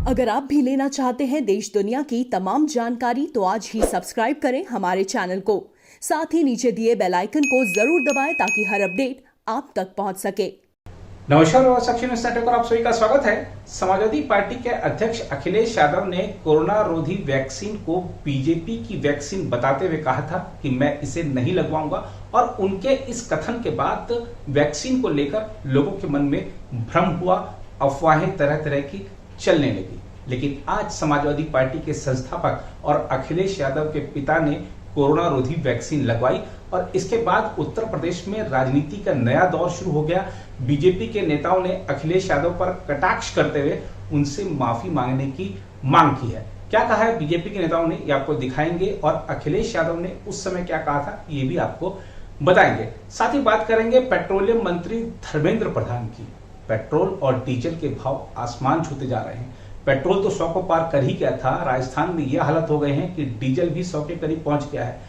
अगर आप भी लेना चाहते हैं देश दुनिया की तमाम जानकारी तो आज ही सब्सक्राइब करें हमारे चैनल को। साथ ही नीचे दिए बेल आइकन को जरूर दबाएं ताकि हर अपडेट आप तक पहुंच सके। नमस्कार और साक्षी न्यूज़ नेटवर्क पर आप सभी का स्वागत है। समाजवादी पार्टी के अध्यक्ष अखिलेश यादव ने कोरोना रोधी वैक्सीन को बीजेपी की वैक्सीन बताते हुए कहा था कि मैं इसे नहीं लगवाऊंगा और उनके इस कथन के बाद वैक्सीन को लेकर लोगों के मन में भ्रम हुआ, अफवाहें तरह तरह की चलने लगी। लेकिन आज समाजवादी पार्टी के संस्थापक और अखिलेश यादव के पिता ने कोरोना रोधी वैक्सीन लगवाई और इसके बाद उत्तर प्रदेश में राजनीति का नया दौर शुरू हो गया। बीजेपी के नेताओं ने अखिलेश यादव पर कटाक्ष करते हुए उनसे माफी मांगने की मांग की है। क्या कहा है बीजेपी के नेताओं ने, ये आपको दिखाएंगे और अखिलेश यादव ने उस समय क्या कहा था ये भी आपको बताएंगे। साथ ही बात करेंगे पेट्रोलियम मंत्री धर्मेंद्र प्रधान की। पेट्रोल और डीजल के भाव आसमान छूते जा रहे हैं। पेट्रोल तो 100 को पार कर ही गया था, राजस्थान में यह हालत हो गए हैं कि डीजल भी 100 के करीब पहुंच गया है।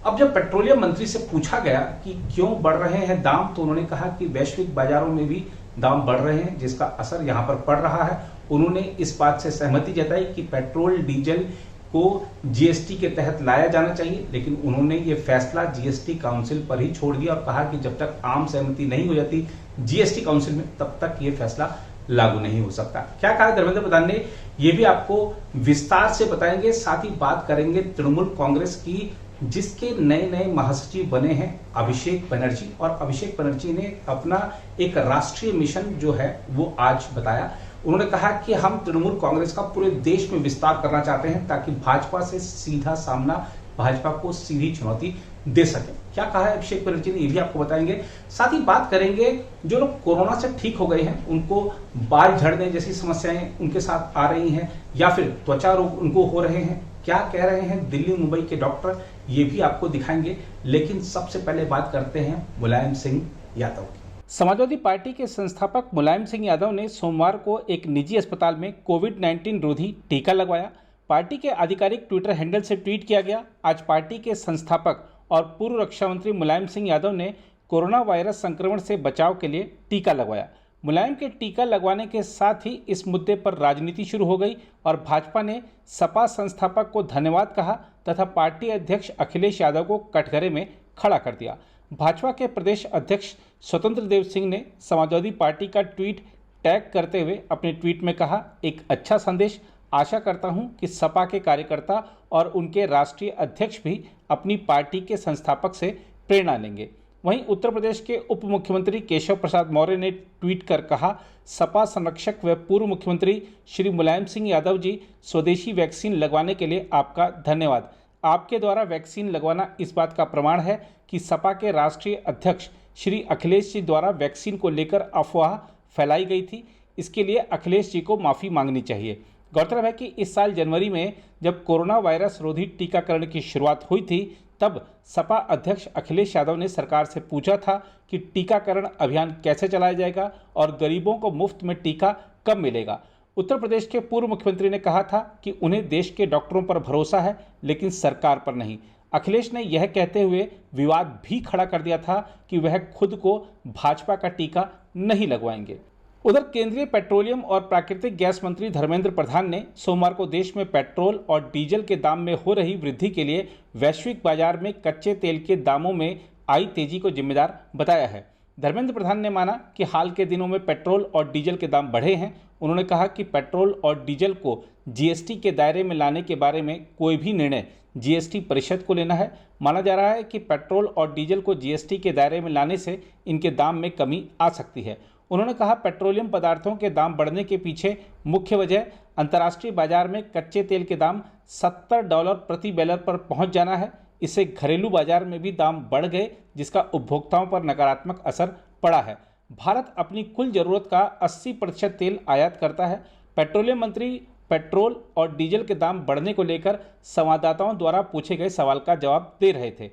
अब जब पेट्रोलियम मंत्री से पूछा गया कि क्यों बढ़ रहे हैं दाम, तो उन्होंने कहा कि वैश्विक बाजारों में भी दाम बढ़ रहे हैं जिसका असर यहां पर पड़ रहा है। उन्होंने इस बात से सहमति जताई कि पेट्रोल डीजल को जीएसटी के तहत लाया जाना चाहिए, लेकिन उन्होंने ये फैसला जीएसटी काउंसिल पर ही छोड़ दिया और कहा कि जब तक आम सहमति नहीं हो जाती जीएसटी काउंसिल में तब तक ये फैसला लागू नहीं हो सकता। क्या कहा धर्मेंद्र प्रधान ने, ये भी आपको विस्तार से बताएंगे। साथ ही बात करेंगे तृणमूल कांग्रेस की, जिसके नए नए महासचिव बने हैं अभिषेक बनर्जी, और अभिषेक बनर्जी ने अपना एक राष्ट्रीय मिशन जो है वो आज बताया। उन्होंने कहा कि हम तृणमूल कांग्रेस का पूरे देश में विस्तार करना चाहते हैं ताकि भाजपा से सीधा सामना, भाजपा को सीधी चुनौती दे सके। क्या कहा है अभिषेक बनर्जी ने, ये भी आपको बताएंगे। साथ ही बात करेंगे जो लोग कोरोना से ठीक हो गए हैं, उनको बाल झड़ने जैसी समस्याएं उनके साथ आ रही हैं या फिर त्वचा रोग उनको हो रहे हैं, क्या कह रहे हैं दिल्ली मुंबई के डॉक्टर, ये भी आपको दिखाएंगे। लेकिन सबसे पहले बात करते हैं मुलायम सिंह यादव की। समाजवादी पार्टी के संस्थापक मुलायम सिंह यादव ने सोमवार को एक निजी अस्पताल में कोविड-19 रोधी टीका लगवाया। पार्टी के आधिकारिक ट्विटर हैंडल से ट्वीट किया गया। आज पार्टी के संस्थापक और पूर्व रक्षा मंत्री मुलायम सिंह यादव ने कोरोना वायरस संक्रमण से बचाव के लिए टीका लगवाया। मुलायम के टीका लगवाने के साथ ही इस मुद्दे पर राजनीति शुरू हो गई और भाजपा ने सपा संस्थापक को धन्यवाद कहा तथा पार्टी अध्यक्ष अखिलेश यादव को कटघरे में खड़ा कर दिया। भाजपा के प्रदेश अध्यक्ष स्वतंत्र देव सिंह ने समाजवादी पार्टी का ट्वीट टैग करते हुए अपने ट्वीट में कहा, एक अच्छा संदेश। आशा करता हूं कि सपा के कार्यकर्ता और उनके राष्ट्रीय अध्यक्ष भी अपनी पार्टी के संस्थापक से प्रेरणा लेंगे। वहीं उत्तर प्रदेश के उप मुख्यमंत्री केशव प्रसाद मौर्य ने ट्वीट कर कहा, सपा संरक्षक व पूर्व मुख्यमंत्री श्री मुलायम सिंह यादव जी, स्वदेशी वैक्सीन लगवाने के लिए आपका धन्यवाद। आपके द्वारा वैक्सीन लगवाना इस बात का प्रमाण है कि सपा के राष्ट्रीय अध्यक्ष श्री अखिलेश जी द्वारा वैक्सीन को लेकर अफवाह फैलाई गई थी। इसके लिए अखिलेश जी को माफ़ी मांगनी चाहिए। गौरतलब है कि इस साल जनवरी में जब कोरोना वायरस रोधी टीकाकरण की शुरुआत हुई थी, तब सपा अध्यक्ष अखिलेश यादव ने सरकार से पूछा था कि टीकाकरण अभियान कैसे चलाया जाएगा और गरीबों को मुफ्त में टीका कब मिलेगा। उत्तर प्रदेश के पूर्व मुख्यमंत्री ने कहा था कि उन्हें देश के डॉक्टरों पर भरोसा है लेकिन सरकार पर नहीं। अखिलेश ने यह कहते हुए विवाद भी खड़ा कर दिया था कि वह खुद को भाजपा का टीका नहीं लगवाएंगे। उधर केंद्रीय पेट्रोलियम और प्राकृतिक गैस मंत्री धर्मेंद्र प्रधान ने सोमवार को देश में पेट्रोल और डीजल के दाम में हो रही वृद्धि के लिए वैश्विक बाजार में कच्चे तेल के दामों में आई तेजी को जिम्मेदार बताया है। धर्मेंद्र प्रधान ने माना कि हाल के दिनों में पेट्रोल और डीजल के दाम बढ़े हैं। उन्होंने कहा कि पेट्रोल और डीजल को जीएसटी के दायरे में लाने के बारे में कोई भी निर्णय जीएसटी परिषद को लेना है। माना जा रहा है कि पेट्रोल और डीजल को जीएसटी के दायरे में लाने से इनके दाम में कमी आ सकती है। उन्होंने कहा, पेट्रोलियम पदार्थों के दाम बढ़ने के पीछे मुख्य वजह अंतर्राष्ट्रीय बाजार में कच्चे तेल के दाम $70 प्रति बैरल पर पहुंच जाना है। इससे घरेलू बाजार में भी दाम बढ़ गए जिसका उपभोक्ताओं पर नकारात्मक असर पड़ा है। भारत अपनी कुल जरूरत का 80% तेल आयात करता है। पेट्रोलियम मंत्री पेट्रोल और डीजल के दाम बढ़ने को लेकर संवाददाताओं द्वारा पूछे गए सवाल का जवाब दे रहे थे।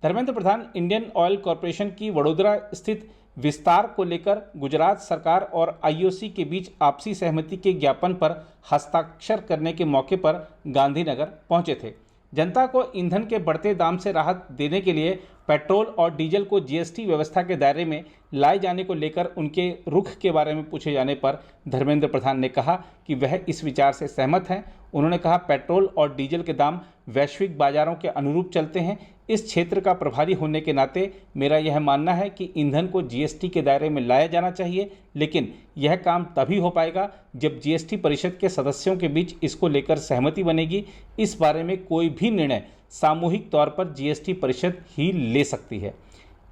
Dharmendra Pradhan Indian oil corporation की वडोदरा स्थित विस्तार को लेकर गुजरात सरकार और आईओसी के बीच आपसी सहमति के ज्ञापन पर हस्ताक्षर करने के मौके पर गांधीनगर पहुंचे थे। जनता को ईंधन के बढ़ते दाम से राहत देने के लिए पेट्रोल और डीजल को जीएसटी व्यवस्था के दायरे में लाए जाने को लेकर उनके रुख के बारे में पूछे जाने पर धर्मेंद्र प्रधान ने कहा कि वह इस विचार से सहमत हैं। उन्होंने कहा, पेट्रोल और डीजल के दाम वैश्विक बाजारों के अनुरूप चलते हैं। इस क्षेत्र का प्रभारी होने के नाते मेरा यह मानना है कि ईंधन को जीएसटी के दायरे में लाया जाना चाहिए, लेकिन यह काम तभी हो पाएगा जब जीएसटी परिषद के सदस्यों के बीच इसको लेकर सहमति बनेगी। इस बारे में कोई भी निर्णय सामूहिक तौर पर जीएसटी परिषद ही ले सकती है।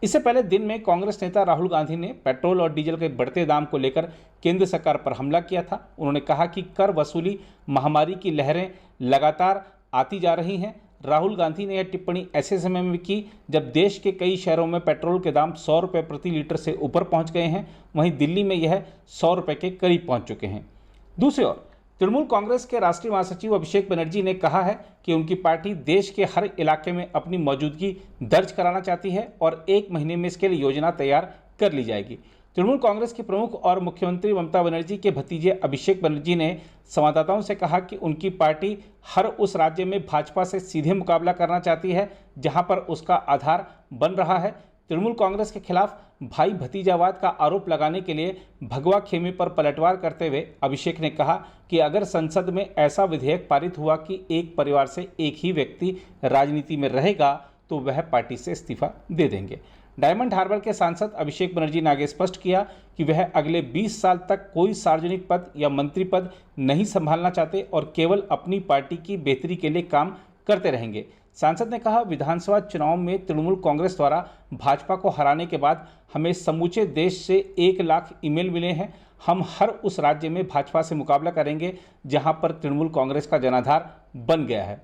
इससे पहले दिन में कांग्रेस नेता राहुल गांधी ने पेट्रोल और डीजल के बढ़ते दाम को लेकर केंद्र सरकार पर हमला किया था। उन्होंने कहा कि कर वसूली महामारी की लहरें लगातार आती जा रही हैं। राहुल गांधी ने यह टिप्पणी ऐसे समय में की जब देश के कई शहरों में पेट्रोल के दाम 100 रुपये प्रति लीटर से ऊपर पहुंच गए हैं। वहीं दिल्ली में यह 100 रुपये के करीब पहुंच चुके हैं। दूसरी ओर तृणमूल कांग्रेस के राष्ट्रीय महासचिव अभिषेक बनर्जी ने कहा है कि उनकी पार्टी देश के हर इलाके में अपनी मौजूदगी दर्ज कराना चाहती है और 1 महीने में इसके लिए योजना तैयार कर ली जाएगी। तृणमूल कांग्रेस के प्रमुख और मुख्यमंत्री ममता बनर्जी के भतीजे अभिषेक बनर्जी ने संवाददाताओं से कहा कि उनकी पार्टी हर उस राज्य में भाजपा से सीधे मुकाबला करना चाहती है जहां पर उसका आधार बन रहा है। तृणमूल कांग्रेस के खिलाफ भाई भतीजावाद का आरोप लगाने के लिए भगवा खेमे पर पलटवार करते हुए अभिषेक ने कहा कि अगर संसद में ऐसा विधेयक पारित हुआ कि एक परिवार से एक ही व्यक्ति राजनीति में रहेगा तो वह पार्टी से इस्तीफा दे देंगे। डायमंड हार्बर के सांसद अभिषेक बनर्जी ने आगे स्पष्ट किया कि वह अगले 20 साल तक कोई सार्वजनिक पद या मंत्री पद नहीं संभालना चाहते और केवल अपनी पार्टी की बेहतरी के लिए काम करते रहेंगे। सांसद ने कहा, विधानसभा चुनाव में तृणमूल कांग्रेस द्वारा भाजपा को हराने के बाद हमें समूचे देश से 1 लाख ईमेल मिले हैं। हम हर उस राज्य में भाजपा से मुकाबला करेंगे जहां पर तृणमूल कांग्रेस का जनाधार बन गया है।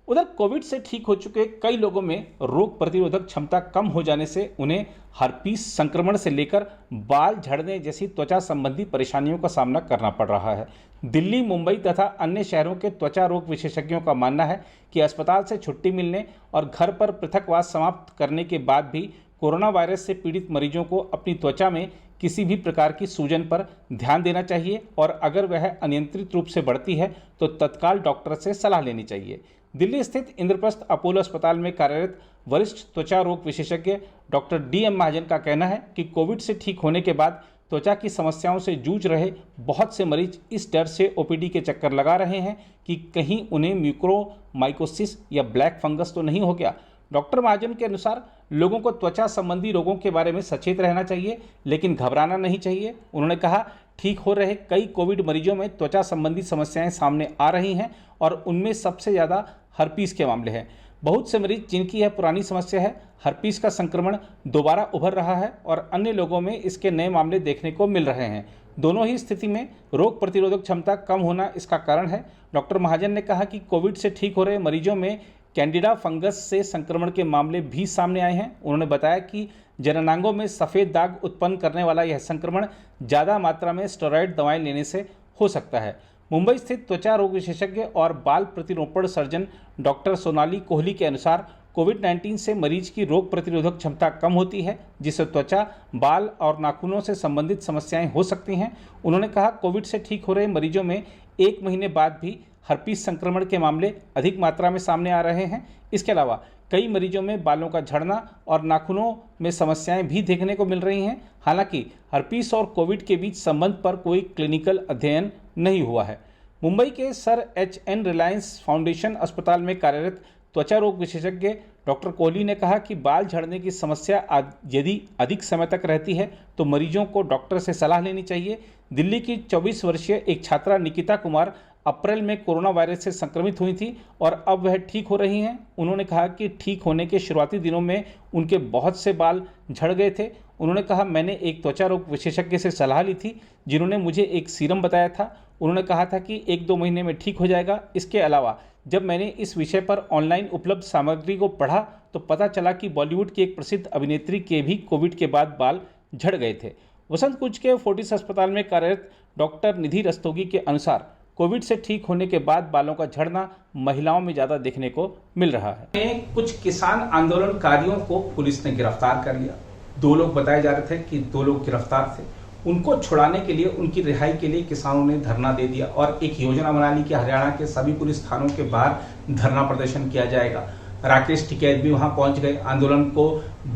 उधर कोविड से ठीक हो चुके कई लोगों में रोग प्रतिरोधक क्षमता कम हो जाने से उन्हें हर्पीस संक्रमण से लेकर बाल झड़ने जैसी त्वचा संबंधी परेशानियों का सामना करना पड़ रहा है। दिल्ली, मुंबई तथा अन्य शहरों के त्वचा रोग विशेषज्ञों का मानना है कि अस्पताल से छुट्टी मिलने और घर पर पृथकवास समाप्त करने के बाद भी कोरोना वायरस से पीड़ित मरीजों को अपनी त्वचा में किसी भी प्रकार की सूजन पर ध्यान देना चाहिए और अगर वह अनियंत्रित रूप से बढ़ती है तो तत्काल डॉक्टर से सलाह लेनी चाहिए। दिल्ली स्थित इंद्रप्रस्थ अपोलो अस्पताल में कार्यरत वरिष्ठ त्वचा रोग विशेषज्ञ डॉक्टर DM महाजन का कहना है कि कोविड से ठीक होने के बाद त्वचा की समस्याओं से जूझ रहे बहुत से मरीज इस डर से OPD के चक्कर लगा रहे हैं कि कहीं उन्हें म्यूकोरमाइकोसिस या ब्लैक फंगस तो नहीं हो गया। डॉक्टर महाजन के अनुसार लोगों को त्वचा संबंधी रोगों के बारे में सचेत रहना चाहिए, लेकिन घबराना नहीं चाहिए। उन्होंने कहा, ठीक हो रहे कई कोविड मरीजों में त्वचा संबंधी समस्याएं सामने आ रही हैं और उनमें सबसे ज़्यादा हर्पीस के मामले हैं। बहुत से मरीज जिनकी यह पुरानी समस्या है, हर्पीस का संक्रमण दोबारा उभर रहा है और अन्य लोगों में इसके नए मामले देखने को मिल रहे हैं। दोनों ही स्थिति में रोग प्रतिरोधक क्षमता कम होना इसका कारण है। डॉक्टर महाजन ने कहा कि कोविड से ठीक हो रहे मरीजों में कैंडिडा फंगस से संक्रमण के मामले भी सामने आए हैं। उन्होंने बताया कि जननांगों में सफ़ेद दाग उत्पन्न करने वाला यह संक्रमण ज़्यादा मात्रा में स्टेरॉयड दवाएं लेने से हो सकता है। मुंबई स्थित त्वचा रोग विशेषज्ञ और बाल प्रतिरोपण सर्जन डॉक्टर सोनाली कोहली के अनुसार कोविड-19 से मरीज की रोग प्रतिरोधक क्षमता कम होती है, जिससे त्वचा, बाल और नाखूनों से संबंधित समस्याएं हो सकती हैं। उन्होंने कहा, कोविड से ठीक हो रहे मरीजों में 1 महीने बाद भी हर्पीस संक्रमण के मामले अधिक मात्रा में सामने आ रहे हैं। इसके अलावा कई मरीजों में बालों का झड़ना और नाखूनों में समस्याएं भी देखने को मिल रही हैं। हालांकि हर्पीस और कोविड के बीच संबंध पर कोई क्लिनिकल अध्ययन नहीं हुआ है। मुंबई के सर HN रिलायंस फाउंडेशन अस्पताल में कार्यरत त्वचा रोग विशेषज्ञ डॉक्टर कोहली ने कहा कि बाल झड़ने की समस्या यदि अधिक समय तक रहती है तो मरीजों को डॉक्टर से सलाह लेनी चाहिए। दिल्ली की 24 वर्षीय एक छात्रा निकिता कुमार अप्रैल में कोरोना वायरस से संक्रमित हुई थी और अब वह ठीक हो रही हैं। उन्होंने कहा कि ठीक होने के शुरुआती दिनों में उनके बहुत से बाल झड़ गए थे। उन्होंने कहा, मैंने एक त्वचा रोग विशेषज्ञ से सलाह ली थी जिन्होंने मुझे एक सीरम बताया था। उन्होंने कहा था कि 1-2 महीने में ठीक हो जाएगा। इसके अलावा जब मैंने इस विषय पर ऑनलाइन उपलब्ध सामग्री को पढ़ा तो पता चला कि बॉलीवुड की एक प्रसिद्ध अभिनेत्री के भी कोविड के बाद बाल झड़ गए थे। वसंत कुंज के फोर्टिस अस्पताल में कार्यरत डॉक्टर निधि रस्तोगी के अनुसार कोविड से ठीक होने के बाद बालों का झड़ना महिलाओं में ज्यादा देखने को मिल रहा है। कुछ किसान आंदोलनकारियों को पुलिस ने गिरफ्तार कर लिया। 2 लोग बताए जा रहे थे कि 2 लोग गिरफ्तार थे। उनको छुड़ाने के लिए, उनकी रिहाई के लिए किसानों ने धरना दे दिया और एक योजना बना ली कि हरियाणा के सभी पुलिस थानों के बाहर धरना प्रदर्शन किया जाएगा। राकेश टिकैत भी वहां पहुंच गए। आंदोलन को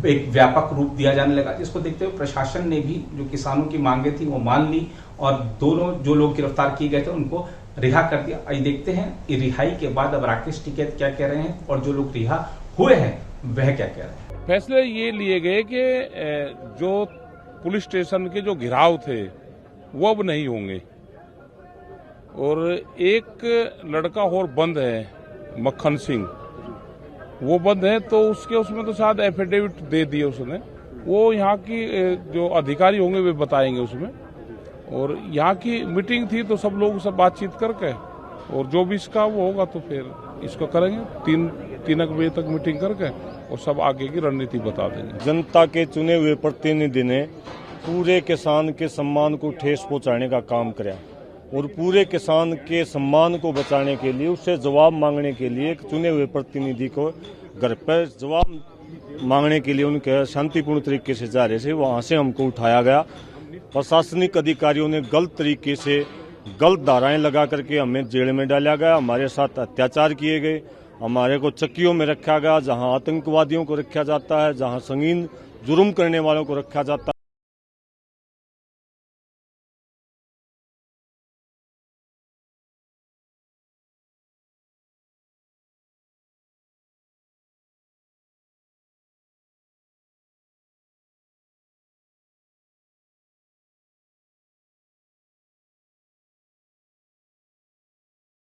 एक व्यापक रूप दिया जाने लगा, जिसको देखते हुए प्रशासन ने भी जो किसानों की मांगे थी वो मान ली और दोनों जो लोग गिरफ्तार किए गए थे उनको रिहा कर दिया। आइए देखते हैं कि रिहाई के बाद अब राकेश टिकैत क्या कह रहे हैं और जो लोग रिहा हुए हैं वह क्या कह रहे हैं। फैसले ये लिए गए कि जो पुलिस स्टेशन के जो घिराव थे वो अब नहीं होंगे और एक लड़का और बंद है, मक्खन सिंह, वो बंद है तो उसमें तो शायद एफिडेविट दे दिए उसने, वो यहाँ की जो अधिकारी होंगे वे बताएंगे उसमें। और यहाँ की मीटिंग थी तो सब लोग सब बातचीत करके और जो भी इसका वो होगा तो फिर इसको करेंगे। 3 बजे तक मीटिंग करके और सब आगे की रणनीति बता देंगे। जनता के चुने हुए प्रतिनिधि ने पूरे किसान के सम्मान को ठेस पहुंचाने का काम किया और पूरे किसान के सम्मान को बचाने के लिए उससे जवाब मांगने के लिए चुने हुए प्रतिनिधि को घर पर जवाब मांगने के लिए उनके शांतिपूर्ण तरीके से जा रहे थे, वहां से हमको उठाया गया। प्रशासनिक अधिकारियों ने गलत तरीके से गलत धाराएं लगा करके हमें जेल में डाला गया, हमारे साथ अत्याचार किए गए, हमारे को चक्कियों में रखा गया जहां आतंकवादियों को रखा जाता है, जहां संगीन जुर्म करने वालों को रखा जाता है।